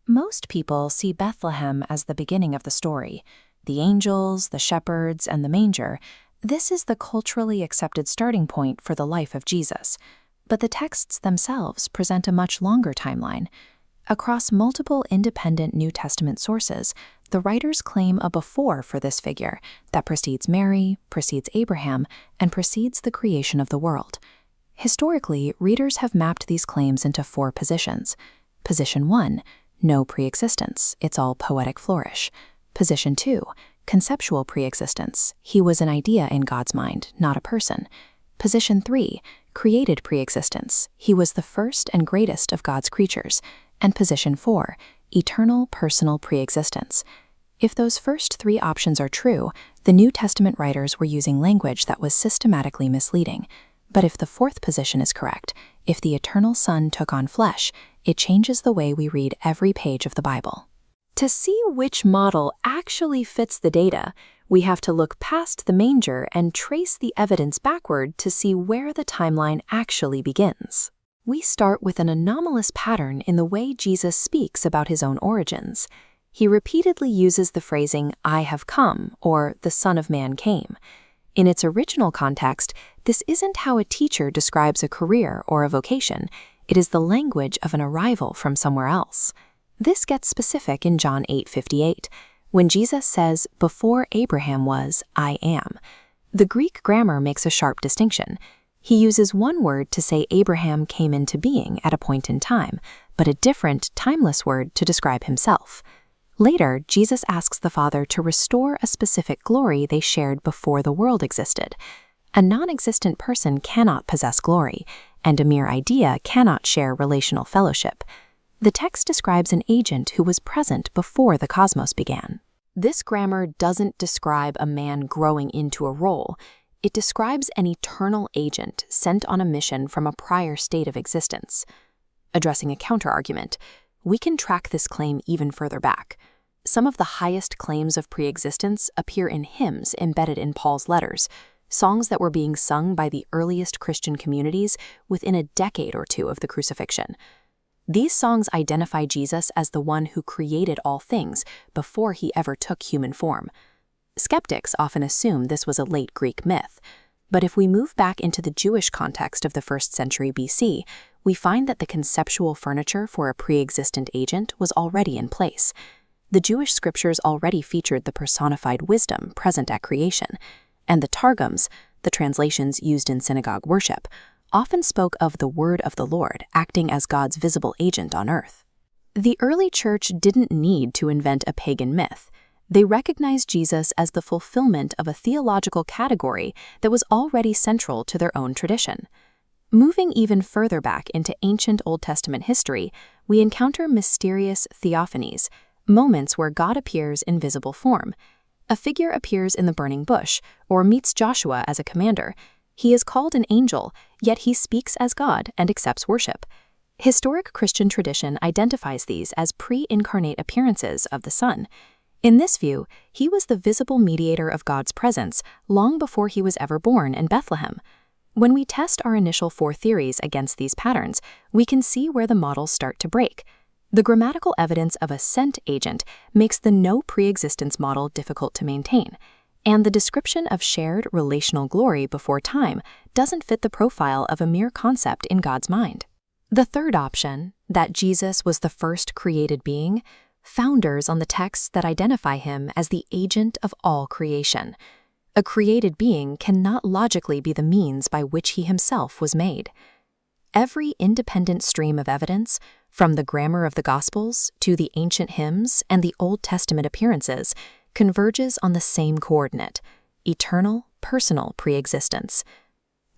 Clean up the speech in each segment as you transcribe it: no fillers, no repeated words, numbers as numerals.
Most people see Bethlehem as the beginning of the story. The angels, the shepherds, and the manger. This is the culturally accepted starting point for the life of Jesus. But the texts themselves present a much longer timeline. Across multiple independent New Testament sources, the writers claim a before for this figure that precedes Mary, precedes Abraham, and precedes the creation of the world. Historically, readers have mapped these claims into 4 positions. Position 1, no pre-existence, it's all poetic flourish. Position 2, conceptual pre-existence, he was an idea in God's mind, not a person. Position 3, created pre-existence, he was the first and greatest of God's creatures. And position 4, eternal personal pre-existence. If those first 3 options are true, the New Testament writers were using language that was systematically misleading. But if the 4th position is correct, if the eternal Son took on flesh, it changes the way we read every page of the Bible. To see which model actually fits the data, we have to look past the manger and trace the evidence backward to see where the timeline actually begins. We start with an anomalous pattern in the way Jesus speaks about his own origins. He repeatedly uses the phrasing, "I have come," or "the Son of Man came." In its original context, this isn't how a teacher describes a career or a vocation. It is the language of an arrival from somewhere else. This gets specific in John 8:58, when Jesus says, "Before Abraham was, I am." The Greek grammar makes a sharp distinction. He uses one word to say Abraham came into being at a point in time, but a different, timeless word to describe himself. Later, Jesus asks the Father to restore a specific glory they shared before the world existed. A non-existent person cannot possess glory, and a mere idea cannot share relational fellowship. The text describes an agent who was present before the cosmos began. This grammar doesn't describe a man growing into a role. It describes an eternal agent sent on a mission from a prior state of existence. Addressing a counterargument, we can track this claim even further back. Some of the highest claims of pre-existence appear in hymns embedded in Paul's letters, songs that were being sung by the earliest Christian communities within a decade or 2 of the crucifixion. These songs identify Jesus as the one who created all things before he ever took human form. Skeptics often assume this was a late Greek myth, but if we move back into the Jewish context of the 1st century BC, we find that the conceptual furniture for a pre-existent agent was already in place. The Jewish scriptures already featured the personified wisdom present at creation, and the Targums, the translations used in synagogue worship, often spoke of the word of the Lord acting as God's visible agent on earth. The early church didn't need to invent a pagan myth. They recognized Jesus as the fulfillment of a theological category that was already central to their own tradition. Moving even further back into ancient Old Testament history, we encounter mysterious theophanies, moments where God appears in visible form. A figure appears in the burning bush or meets Joshua as a commander. He is called an angel, yet he speaks as God and accepts worship. Historic Christian tradition identifies these as pre-incarnate appearances of the Son. In this view, he was the visible mediator of God's presence long before he was ever born in Bethlehem. When we test our initial 4 theories against these patterns, we can see where the models start to break. The grammatical evidence of a sent agent makes the no pre-existence model difficult to maintain, and the description of shared relational glory before time doesn't fit the profile of a mere concept in God's mind. The third option, that Jesus was the first created being, founders on the texts that identify him as the agent of all creation. A created being cannot logically be the means by which he himself was made. Every independent stream of evidence, from the grammar of the Gospels to the ancient hymns and the Old Testament appearances, converges on the same coordinate: eternal, personal pre-existence.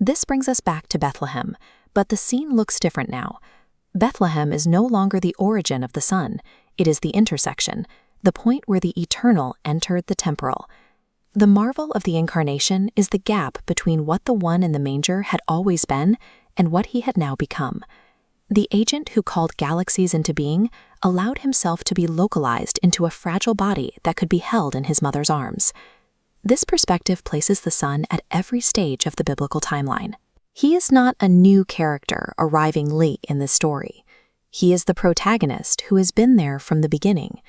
This brings us back to Bethlehem, but the scene looks different now. Bethlehem is no longer the origin of the Son. It is the intersection, the point where the eternal entered the temporal. The marvel of the Incarnation is the gap between what the one in the manger had always been and what he had now become. The agent who called galaxies into being allowed himself to be localized into a fragile body that could be held in his mother's arms. This perspective places the Son at every stage of the biblical timeline. He is not a new character arriving late in the story. He is the protagonist who has been there from the beginning,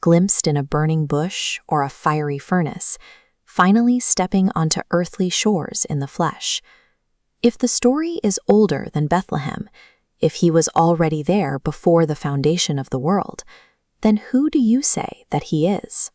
glimpsed in a burning bush or a fiery furnace, finally stepping onto earthly shores in the flesh. If the story is older than Bethlehem, if he was already there before the foundation of the world, then who do you say that he is?